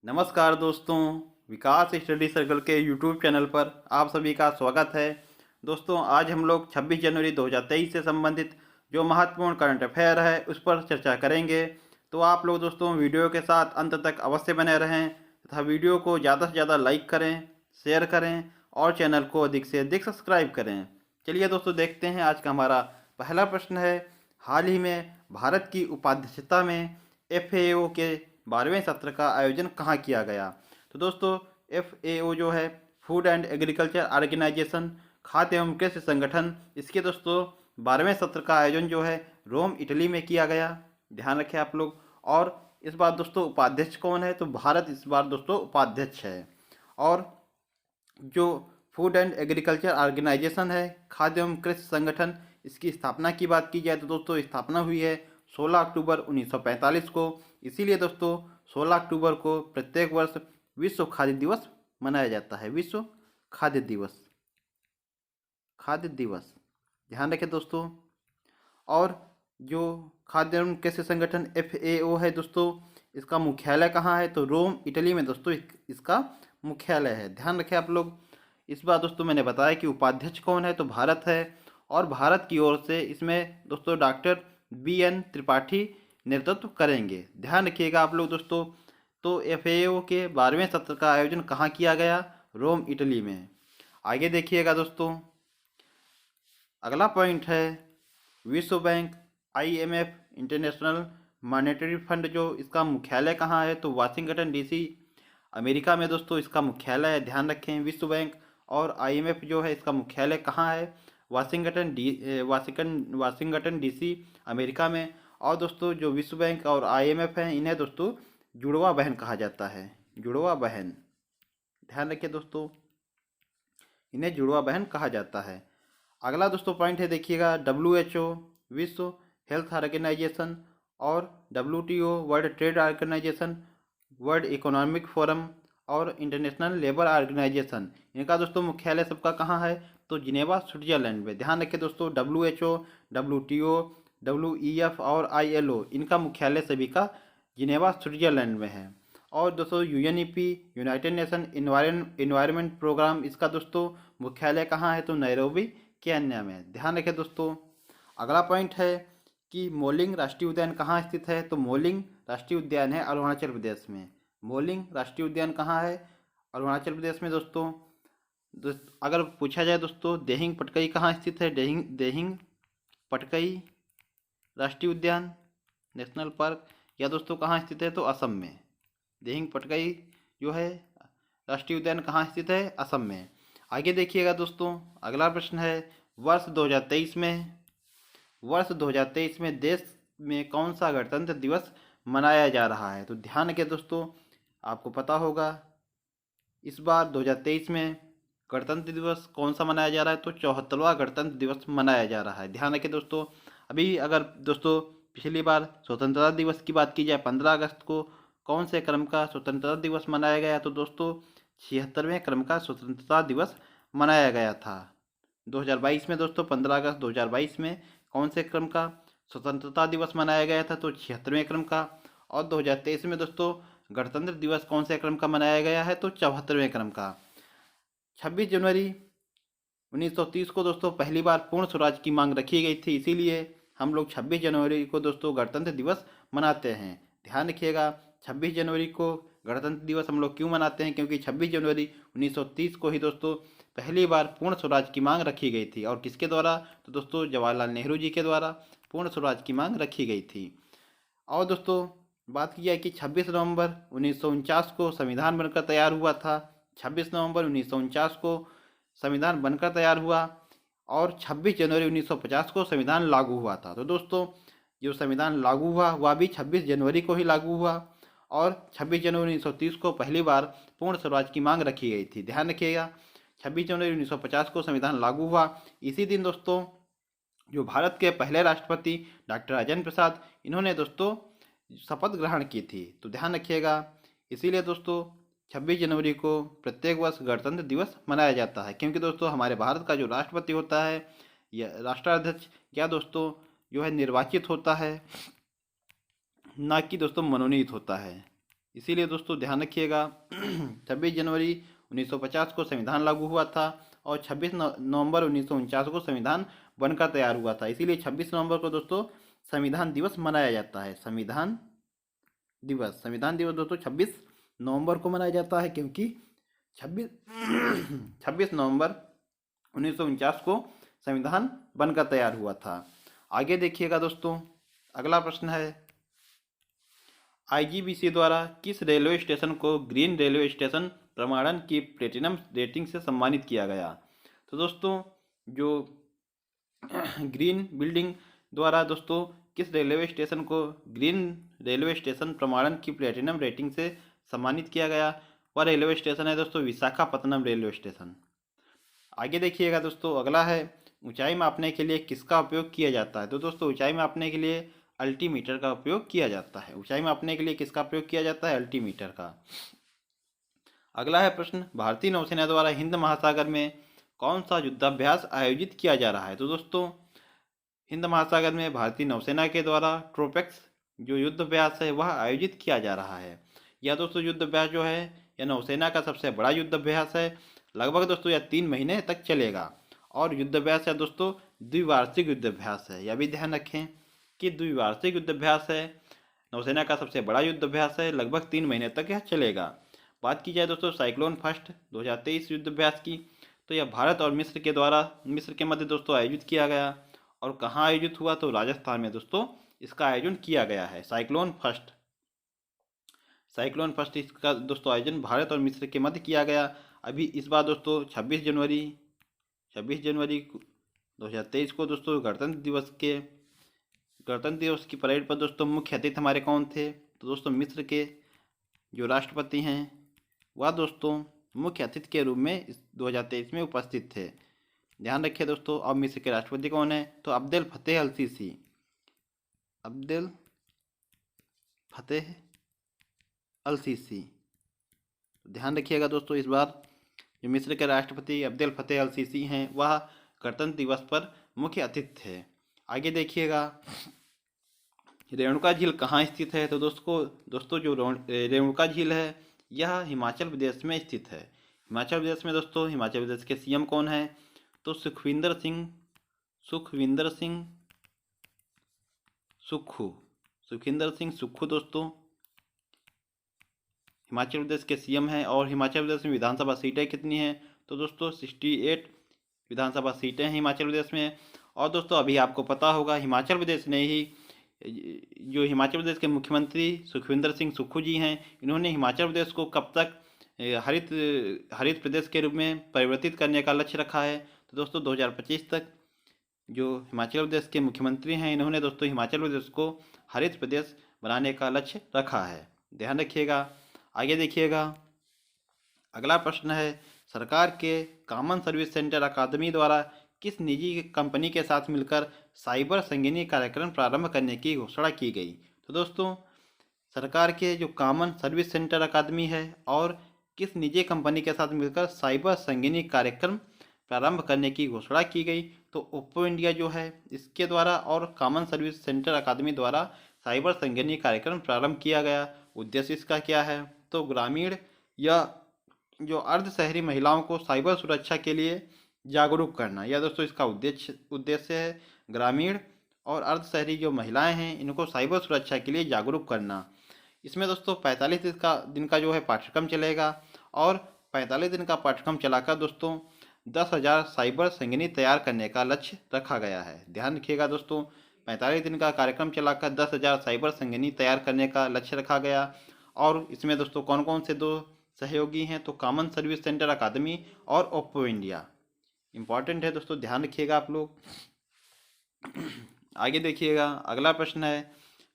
नमस्कार दोस्तों, विकास study circle के यूट्यूब चैनल पर आप सभी का स्वागत है। दोस्तों, आज हम लोग 26 जनवरी 2023 से संबंधित जो महत्वपूर्ण करंट अफेयर है उस पर चर्चा करेंगे। तो आप लोग दोस्तों वीडियो के साथ अंत तक अवश्य बने रहें तथा वीडियो को ज़्यादा से ज़्यादा लाइक करें, शेयर करें और चैनल को अधिक से अधिक सब्सक्राइब करें। चलिए दोस्तों, देखते हैं आज का हमारा पहला प्रश्न है। हाल ही में भारत की उपाध्यक्षता में FAO के 12वें सत्र का आयोजन कहाँ किया गया? तो दोस्तों, FAO जो है फूड एंड एग्रीकल्चर ऑर्गेनाइजेशन, खाद्य एवं कृषि संगठन, इसके दोस्तों 12वें सत्र का आयोजन जो है रोम इटली में किया गया। ध्यान रखें आप लोग। और इस बार दोस्तों उपाध्यक्ष कौन है? तो भारत इस बार दोस्तों उपाध्यक्ष है। और जो फूड एंड एग्रीकल्चर ऑर्गेनाइजेशन है, खाद्य एवं कृषि संगठन, इसकी स्थापना की बात की जाए तो दोस्तों स्थापना हुई है 16 अक्टूबर 1945 को। इसीलिए दोस्तों 16 अक्टूबर को प्रत्येक वर्ष विश्व खाद्य दिवस मनाया जाता है। विश्व खाद्य दिवस, खाद्य दिवस, ध्यान रखें दोस्तों। और जो खाद्य एवं कृषि संगठन FAO है दोस्तों, इसका मुख्यालय कहाँ है? तो रोम इटली में दोस्तों इसका मुख्यालय है। ध्यान रखें आप लोग। इस बार दोस्तों मैंने बताया कि उपाध्यक्ष कौन है, तो भारत है। और भारत की ओर से इसमें दोस्तों डॉक्टर BN त्रिपाठी नेतृत्व करेंगे। ध्यान रखिएगा आप लोग दोस्तों। तो FAO के 12वें सत्र का आयोजन कहाँ किया गया? रोम इटली में। आगे देखिएगा दोस्तों, अगला पॉइंट है विश्व bank, IMF, international monetary fund, जो इसका मुख्यालय कहाँ है? तो वाशिंगटन DC, अमेरिका में दोस्तों इसका मुख्यालय है। ध्यान रखें, विश्व बैंक और IMF जो है इसका मुख्यालय कहाँ है? वाशिंगटन DC, अमेरिका में। और दोस्तों जो विश्व बैंक और IMF हैं, इन्हें दोस्तों जुड़वा बहन कहा जाता है। जुड़वा बहन, ध्यान रखिए दोस्तों, इन्हें जुड़वा बहन कहा जाता है। अगला दोस्तों पॉइंट है, देखिएगा, WHO, विश्व हेल्थ ऑर्गेनाइजेशन, और WTO, world trade organisation, world economic forum और इंटरनेशनल लेबर ऑर्गेनाइजेशन, इनका दोस्तों मुख्यालय सबका कहाँ है? तो जिनेवा, स्विट्जरलैंड में। ध्यान रखें दोस्तों, WHO, WTO, WEF और ILO, इनका मुख्यालय सभी का जिनेवा, स्विट्जरलैंड में है। और दोस्तों UNEP, United Nation environment programme, इसका दोस्तों मुख्यालय कहाँ है? तो नैरोबी, केन्या में। ध्यान रखें दोस्तों। अगला पॉइंट है कि मोलिंग राष्ट्रीय उद्यान कहाँ स्थित है? तो मोलिंग राष्ट्रीय उद्यान है अरुणाचल प्रदेश में। मोलिंग राष्ट्रीय उद्यान कहाँ है? अरुणाचल प्रदेश में दोस्तों। अगर पूछा जाए दोस्तों देहिंग पटकई कहाँ स्थित है? देहिंग पटकई राष्ट्रीय उद्यान, नेशनल पार्क, या दोस्तों कहाँ स्थित है? तो असम में। देहिंग पटकई जो है राष्ट्रीय उद्यान कहाँ स्थित है? असम में। आगे देखिएगा दोस्तों, अगला प्रश्न है, वर्ष 2023 में देश में कौन सा गणतंत्र दिवस मनाया जा रहा है? तो ध्यान रखिए दोस्तों, आपको पता होगा इस बार 2023 में गणतंत्र दिवस कौन सा मनाया जा रहा है? तो 74वां गणतंत्र दिवस मनाया जा रहा है। ध्यान रखिए दोस्तों। अभी अगर दोस्तों पिछली बार स्वतंत्रता दिवस की बात की जाए, 15 अगस्त को कौन से क्रम का स्वतंत्रता दिवस मनाया गया? तो दोस्तों 76वें क्रम का स्वतंत्रता दिवस मनाया गया था। 2022 में दोस्तों 15 अगस्त 2022 में कौन से क्रम का स्वतंत्रता दिवस मनाया गया था? तो 76वें क्रम का। और 2023 में दोस्तों गणतंत्र दिवस कौन से क्रम का मनाया गया है? तो 74वें क्रम का। 26 जनवरी 1930 को दोस्तों पहली बार पूर्ण स्वराज की मांग रखी गई थी, इसीलिए हम लोग 26 जनवरी को दोस्तों गणतंत्र दिवस मनाते हैं। ध्यान रखिएगा, 26 जनवरी को गणतंत्र दिवस हम लोग क्यों मनाते हैं? क्योंकि 26 जनवरी 1930 को ही दोस्तों पहली बार पूर्ण स्वराज की मांग रखी गई थी। और किसके द्वारा? तो दोस्तों जवाहरलाल नेहरू जी के द्वारा पूर्ण स्वराज की मांग रखी गई थी। और दोस्तों बात की जाए कि 26 नवंबर 1949 को संविधान बनकर तैयार हुआ था। 26 नवंबर 1949 को संविधान बनकर तैयार हुआ। और 26 जनवरी 1950 को संविधान लागू हुआ था। तो दोस्तों जो संविधान लागू हुआ वह भी 26 जनवरी को ही लागू हुआ। और 26 जनवरी 1930 को पहली बार पूर्ण स्वराज की मांग रखी गई थी। ध्यान रखिएगा, 26 जनवरी 1950 को संविधान लागू हुआ। इसी दिन दोस्तों जो भारत के पहले राष्ट्रपति डॉक्टर राजेंद्र प्रसाद, इन्होंने दोस्तों शपथ ग्रहण की थी। तो ध्यान रखिएगा, इसीलिए दोस्तों 26 जनवरी को प्रत्येक वर्ष गणतंत्र दिवस मनाया जाता है। क्योंकि दोस्तों हमारे भारत का जो राष्ट्रपति होता है या राष्ट्राध्यक्ष, क्या दोस्तों जो है निर्वाचित होता है, ना कि दोस्तों मनोनीत होता है। इसीलिए दोस्तों ध्यान रखिएगा 26 जनवरी 1950 को संविधान लागू हुआ था और 26 नवंबर 1949 को संविधान बनकर तैयार हुआ था। इसीलिए 26 नवंबर को दोस्तों संविधान दिवस मनाया जाता है। संविधान दिवस दोस्तों 26 नवंबर को मनाया जाता है, क्योंकि 26 26 नवंबर 1949 को संविधान बनकर तैयार हुआ था। आगे देखिएगा दोस्तों, अगला प्रश्न है, आईजीबीसी द्वारा किस रेलवे स्टेशन को ग्रीन रेलवे स्टेशन प्रमाणन की प्लेटिनम रेटिंग से सम्मानित किया गया? तो दोस्तों जो ग्रीन बिल्डिंग द्वारा दोस्तों किस रेलवे स्टेशन को ग्रीन रेलवे स्टेशन प्रमाणन की प्लेटिनम रेटिंग से सम्मानित किया गया, वह रेलवे स्टेशन है दोस्तों विशाखापत्तनम रेलवे स्टेशन। आगे देखिएगा दोस्तों, अगला है, ऊंचाई मापने के लिए किसका उपयोग किया जाता है? तो दोस्तों ऊंचाई मापने के लिए अल्टीमीटर का उपयोग किया जाता है। ऊंचाई मापने के लिए किसका प्रयोग किया जाता है? अल्टीमीटर का। अगला है प्रश्न, भारतीय नौसेना द्वारा हिंद महासागर में कौन सा युद्धाभ्यास आयोजित किया जा रहा है? तो दोस्तों हिंद महासागर में भारतीय नौसेना के द्वारा ट्रोपेक्स जो युद्धाभ्यास है वह आयोजित किया जा रहा है। यह दोस्तों युद्धाभ्यास जो है यह नौसेना का सबसे बड़ा युद्धाभ्यास है। लगभग दोस्तों यह 3 महीने तक चलेगा और युद्धाभ्यास है दोस्तों द्विवार्षिक युद्धाभ्यास है। यह भी ध्यान रखें कि द्विवार्षिक युद्धाभ्यास है, नौसेना का सबसे बड़ा युद्धाभ्यास है, लगभग 3 महीने तक यह चलेगा। बात की जाए दोस्तों साइक्लोन फर्स्ट 2023 युद्धाभ्यास की, तो यह भारत और मिस्र के मध्य दोस्तों आयोजित किया गया। और कहाँ आयोजित हुआ? तो राजस्थान में दोस्तों इसका आयोजन किया गया है। साइक्लोन फर्स्ट इसका दोस्तों आयोजन भारत और मिस्र के मध्य किया गया। अभी इस बार दोस्तों 26 जनवरी 2023 को दोस्तों गणतंत्र दिवस की परेड पर दोस्तों मुख्य अतिथि हमारे कौन थे? तो दोस्तों मिस्र के जो राष्ट्रपति हैं वह दोस्तों मुख्य अतिथि के रूप में इस 2023 में उपस्थित थे। ध्यान रखिए दोस्तों, अब मिस्र के राष्ट्रपति कौन है? तो अब्देल फतेह अल सीसी। ध्यान रखिएगा दोस्तों, इस बार जो मिस्र के राष्ट्रपति अब्देल फतेह अल सीसी हैं वह गणतंत्र दिवस पर मुख्य अतिथि थे। आगे देखिएगा, रेणुका झील कहाँ स्थित है? तो दोस्तों जो रेणुका झील है यह हिमाचल प्रदेश में स्थित है। हिमाचल प्रदेश में दोस्तों हिमाचल प्रदेश के सीएम कौन है? तो सुखविंदर सिंह सुक्खू दोस्तों हिमाचल प्रदेश के सीएम हैं। और हिमाचल प्रदेश में विधानसभा सीटें कितनी हैं? तो दोस्तों 68 विधानसभा सीटें हैं हिमाचल प्रदेश में। और दोस्तों अभी आपको पता होगा हिमाचल प्रदेश ने ही जो हिमाचल प्रदेश के मुख्यमंत्री सुखविंदर सिंह सुक्खू जी हैं, इन्होंने हिमाचल प्रदेश को कब तक हरित प्रदेश के रूप में परिवर्तित करने का लक्ष्य रखा है? तो दोस्तों 2025 तक जो हिमाचल प्रदेश के मुख्यमंत्री हैं इन्होंने दोस्तों हिमाचल प्रदेश को हरित प्रदेश बनाने का लक्ष्य रखा है। ध्यान रखिएगा। आगे देखिएगा, अगला प्रश्न है, सरकार के कॉमन सर्विस सेंटर अकादमी द्वारा किस निजी कंपनी के साथ मिलकर साइबर संगिनी कार्यक्रम प्रारंभ करने की घोषणा की गई? तो दोस्तों सरकार के जो कॉमन सर्विस सेंटर अकादमी है और किस निजी कंपनी के साथ मिलकर साइबर संगिनी कार्यक्रम प्रारंभ करने की घोषणा की गई? तो ओप्पो इंडिया जो है इसके द्वारा और कॉमन सर्विस सेंटर अकादमी द्वारा साइबर संगिनी कार्यक्रम प्रारंभ किया गया। उद्देश्य इसका क्या है? तो ग्रामीण या जो अर्ध शहरी महिलाओं को साइबर सुरक्षा के लिए जागरूक करना, यह दोस्तों इसका उद्देश्य है। ग्रामीण और अर्ध शहरी जो महिलाएं हैं इनको साइबर सुरक्षा के लिए जागरूक करना। इसमें दोस्तों 45 दिन का जो है पाठ्यक्रम चलेगा और 45 दिन का पाठ्यक्रम चलाकर दोस्तों 10,000 साइबर संगिनी तैयार करने का लक्ष्य रखा गया है। ध्यान रखिएगा दोस्तों, 45 दिन का कार्यक्रम चलाकर 10,000 साइबर संगिनी तैयार करने का लक्ष्य रखा गया। और इसमें दोस्तों कौन कौन से 2 सहयोगी हैं? तो कॉमन सर्विस सेंटर अकादमी और ओप्पो इंडिया। इम्पॉर्टेंट है दोस्तों, ध्यान रखिएगा आप लोग। आगे देखिएगा, अगला प्रश्न है,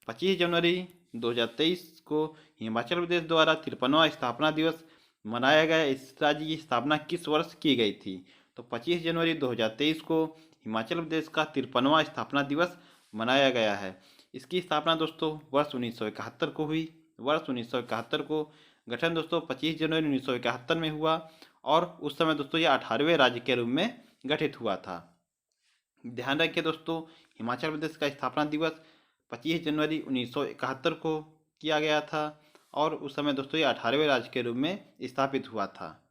25 जनवरी 2023 को हिमाचल प्रदेश द्वारा 53वां स्थापना दिवस मनाया गया। इस राज्य की स्थापना किस वर्ष की गई थी? तो 25 जनवरी 2023 को हिमाचल प्रदेश का 53वां स्थापना दिवस मनाया गया है। इसकी स्थापना दोस्तों वर्ष 1971 को हुई। वर्ष 1971 को गठन दोस्तों 25 जनवरी 1971 में हुआ और उस समय दोस्तों ये 18वें राज्य के रूप में गठित हुआ था। ध्यान रखिए दोस्तों, हिमाचल प्रदेश का स्थापना दिवस 25 जनवरी 1971 को किया गया था और उस समय दोस्तों ये 18वें राज्य के रूप में स्थापित हुआ था।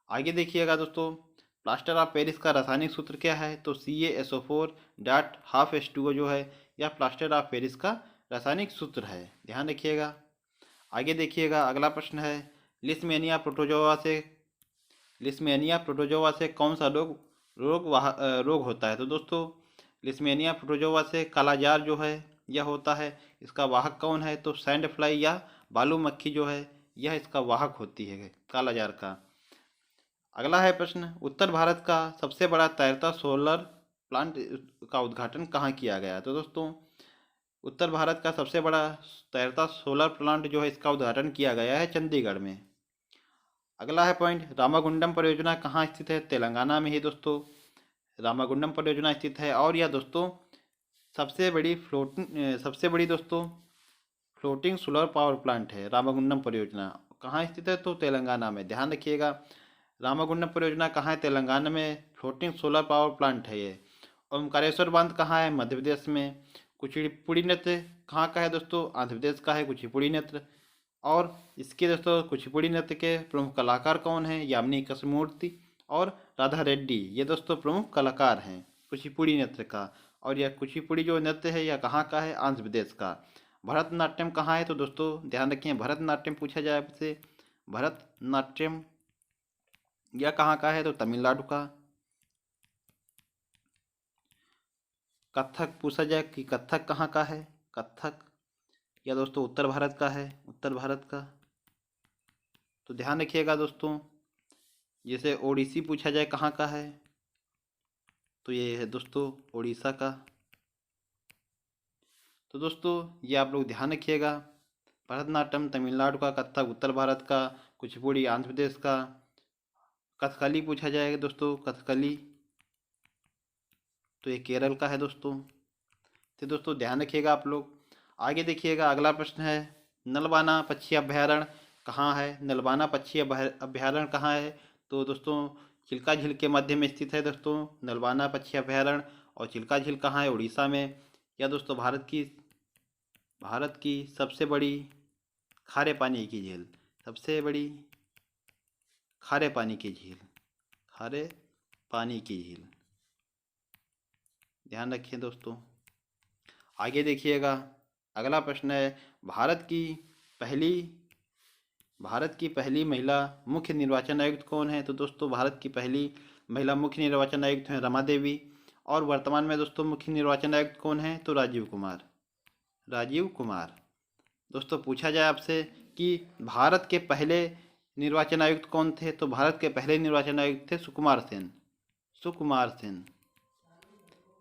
आगे देखिएगा दोस्तों, प्लास्टर ऑफ पेरिस का रासायनिक सूत्र क्या है? तो CaSO4.12H2O जो है यह प्लास्टर ऑफ पेरिस का रासायनिक सूत्र है, ध्यान रखिएगा। आगे देखिएगा, अगला प्रश्न है, लिस्मेनिया प्रोटोजोआ से कौन सा रोग होता है? तो दोस्तों लिस्मेनिया प्रोटोजोआ से कालाजार जो है यह होता है। इसका वाहक कौन है? तो सैंड फ्लाई या बालू मक्खी जो है यह इसका वाहक होती है कालाजार का। अगला है प्रश्न, उत्तर भारत का सबसे बड़ा तैरता सोलर प्लांट का उद्घाटन कहाँ किया गया? तो दोस्तों उत्तर भारत का सबसे बड़ा तैरता सोलर प्लांट जो है इसका उद्घाटन किया गया है चंडीगढ़ में। अगला है पॉइंट, रामागुंडम परियोजना कहाँ स्थित है? तेलंगाना में ही दोस्तों रामागुंडम परियोजना स्थित है। और यह दोस्तों सबसे बड़ी दोस्तों फ्लोटिंग सोलर पावर प्लांट है। रामागुंडम परियोजना कहाँ स्थित है? तो तेलंगाना में, ध्यान रखिएगा। रामागुंडम परियोजना कहाँ है? तेलंगाना में फ्लोटिंग सोलर पावर प्लांट है ये। ओमकारेश्वर बांध कहाँ है? मध्य प्रदेश में। कुचिपुड़ी नृत्य कहाँ का है दोस्तों? आंध्र प्रदेश का है कुचिपुड़ी नृत्य। और इसके दोस्तों कुचिपुड़ी नृत्य के प्रमुख कलाकार कौन हैं? यामिनी कृष्णमूर्ति और राधा रेड्डी, ये दोस्तों प्रमुख कलाकार हैं कुचिपुड़ी नृत्य का। और यह कुचिपुड़ी जो नृत्य है यह कहाँ का है? आंध्र प्रदेश का। भरतनाट्यम कहाँ है? तो दोस्तों ध्यान रखिए, भरतनाट्यम पूछा जाए आपसे, भरतनाट्यम यह कहाँ का है? तो तमिलनाडु का। कथक पूछा जाए कि कथक कहाँ का है? कथक यह दोस्तों उत्तर भारत का है, उत्तर भारत का। तो ध्यान रखिएगा दोस्तों, जैसे ओडिसी पूछा जाए कहाँ का है? तो ये है दोस्तों उड़ीसा का। तो दोस्तों ये आप लोग ध्यान रखिएगा, भरतनाट्यम तमिलनाडु का, कथक उत्तर भारत का, कुचिपुड़ी आंध्र प्रदेश का। कथकली पूछा जाएगा दोस्तों, कथकली तो ये केरल का है दोस्तों। तो दोस्तों ध्यान रखिएगा आप लोग। आगे देखिएगा, अगला प्रश्न है, नलबाना पक्षी अभ्यारण्य कहाँ है? नलबाना पक्षी अभ्यारण्य कहाँ है? तो दोस्तों चिल्का झील के मध्य में स्थित है दोस्तों नलबाना पक्षी अभ्यारण्य। और चिल्का झील कहाँ है? उड़ीसा में। यह दोस्तों भारत की सबसे बड़ी खारे पानी की झील, सबसे बड़ी खारे पानी की झील, खारे पानी की झील, ध्यान रखिए दोस्तों। आगे देखिएगा, अगला प्रश्न है, भारत की पहली महिला मुख्य निर्वाचन आयुक्त कौन है? तो दोस्तों भारत की पहली महिला मुख्य निर्वाचन आयुक्त हैं रमा देवी। और वर्तमान में दोस्तों मुख्य निर्वाचन आयुक्त कौन है? तो राजीव कुमार, राजीव कुमार। दोस्तों पूछा जाए आपसे कि भारत के पहले निर्वाचन आयुक्त कौन थे? तो भारत के पहले निर्वाचन आयुक्त थे सुकुमार सेन, सुकुमार सेन।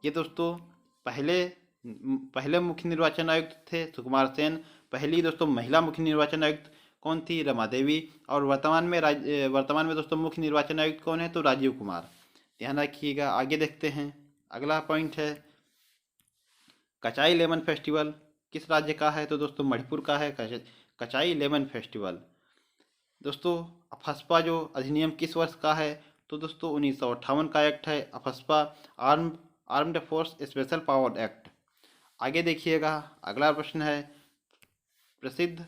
ये दोस्तों पहले मुख्य निर्वाचन आयुक्त थे सुकुमार सेन। पहली दोस्तों महिला मुख्य निर्वाचन आयुक्त कौन थी? रमा देवी। और वर्तमान में दोस्तों मुख्य निर्वाचन आयुक्त कौन है? तो राजीव कुमार, ध्यान रखिएगा। आगे देखते हैं, अगला पॉइंट है, कचाई लेमन फेस्टिवल किस राज्य का है? तो दोस्तों मणिपुर का है कचाई लेमन फेस्टिवल। दोस्तों अफस्पा जो अधिनियम किस वर्ष का है? तो दोस्तों 1958 का एक्ट है AFSPA, armed force special power act. आगे देखिएगा, अगला प्रश्न है, प्रसिद्ध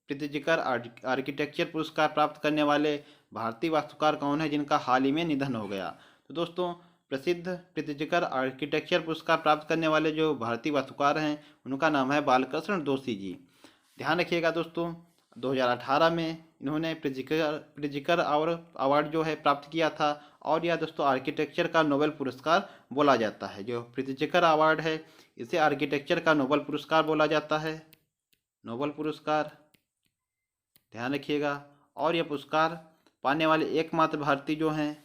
प्रित्जिकर आर्किटेक्चर पुरस्कार प्राप्त करने वाले भारतीय वास्तुकार कौन है जिनका हाल ही में निधन हो गया? तो दोस्तों प्रसिद्ध प्रित्जिकर आर्किटेक्चर पुरस्कार प्राप्त करने वाले जो भारतीय वास्तुकार हैं उनका नाम है बालकृष्ण दोषी जी। ध्यान रखिएगा दोस्तों, 2018 में इन्होंने प्रित्जिकर अवार्ड जो है प्राप्त किया था। और यह दोस्तों आर्किटेक्चर का नोबेल पुरस्कार बोला जाता है। जो प्रित्जिकर अवार्ड है इसे आर्किटेक्चर का नोबेल पुरस्कार बोला जाता है, नोबेल पुरस्कार, ध्यान रखिएगा। और यह पुरस्कार पाने वाले एकमात्र भारतीय जो हैं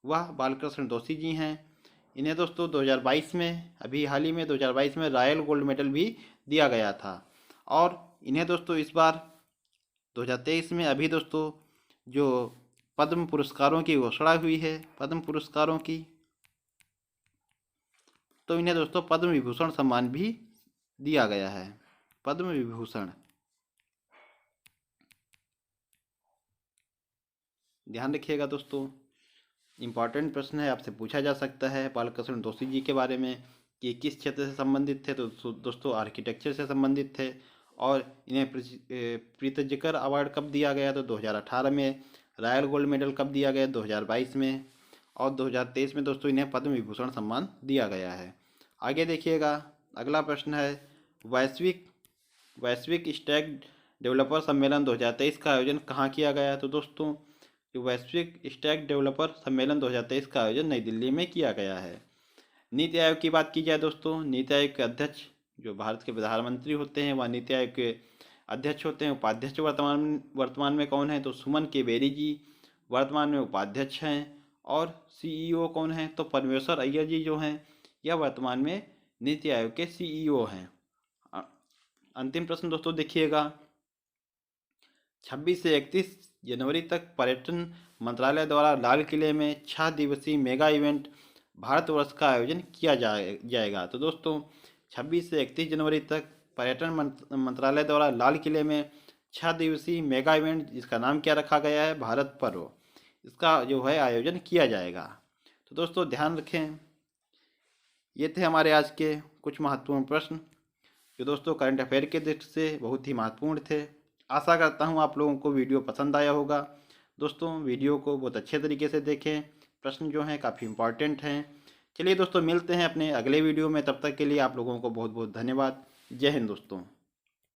वह बालकृष्ण दोषी जी हैं। इन्हें दोस्तों 2022 में, अभी हाल ही में 2022 में रॉयल गोल्ड मेडल भी दिया गया था। और इन्हें दोस्तों इस बार 2023 में अभी दोस्तों जो पद्म पुरस्कारों की घोषणा हुई है, पद्म पुरस्कारों की, तो इन्हें दोस्तों पद्म विभूषण सम्मान भी दिया गया है, पद्म विभूषण, ध्यान रखिएगा दोस्तों। इम्पॉर्टेंट प्रश्न है, आपसे पूछा जा सकता है बालकृष्ण दोषी जी के बारे में कि किस क्षेत्र से संबंधित थे? तो दोस्तों आर्किटेक्चर से संबंधित थे। और इन्हें प्रीतजिकर अवार्ड कब दिया गया? तो 2018 में। रॉयल गोल्ड मेडल कब दिया गया? 2022 में। और 2023 में दोस्तों इन्हें पद्म विभूषण सम्मान दिया गया है। आगे देखिएगा, अगला प्रश्न है, वैश्विक स्टैक डेवलपर सम्मेलन 2023 का आयोजन कहाँ किया गया? तो दोस्तों जो वैश्विक स्टैक डेवलपर सम्मेलन 2023 का आयोजन नई दिल्ली में किया गया है। नीति आयोग की बात की जाए दोस्तों, नीति आयोग के अध्यक्ष जो भारत के प्रधानमंत्री होते हैं वह नीति आयोग के अध्यक्ष होते हैं। उपाध्यक्ष वर्तमान में कौन है? तो सुमन के बेरी जी वर्तमान में उपाध्यक्ष हैं। और सीईओ कौन है? तो परमेश्वर अय्यर जी जो हैं यह वर्तमान में नीति आयोग के सीईओ हैं। अंतिम प्रश्न दोस्तों देखिएगा, 26 से 31 जनवरी तक पर्यटन मंत्रालय द्वारा लाल किले में 6 दिवसीय मेगा इवेंट भारतवर्ष का आयोजन किया जाएगा। तो दोस्तों 26 से 31 जनवरी तक पर्यटन मंत्रालय द्वारा लाल किले में 6 दिवसीय मेगा इवेंट, जिसका नाम क्या रखा गया है? भारत पर्व, इसका जो है आयोजन किया जाएगा। तो दोस्तों ध्यान रखें, ये थे हमारे आज के कुछ महत्वपूर्ण प्रश्न जो दोस्तों करंट अफेयर के दृष्टि से बहुत ही महत्वपूर्ण थे। आशा करता हूँ आप लोगों को वीडियो पसंद आया होगा। दोस्तों वीडियो को बहुत अच्छे तरीके से देखें, प्रश्न जो हैं काफ़ी इम्पॉर्टेंट हैं। चलिए दोस्तों मिलते हैं अपने अगले वीडियो में, तब तक के लिए आप लोगों को बहुत बहुत धन्यवाद। जय हिंद दोस्तों।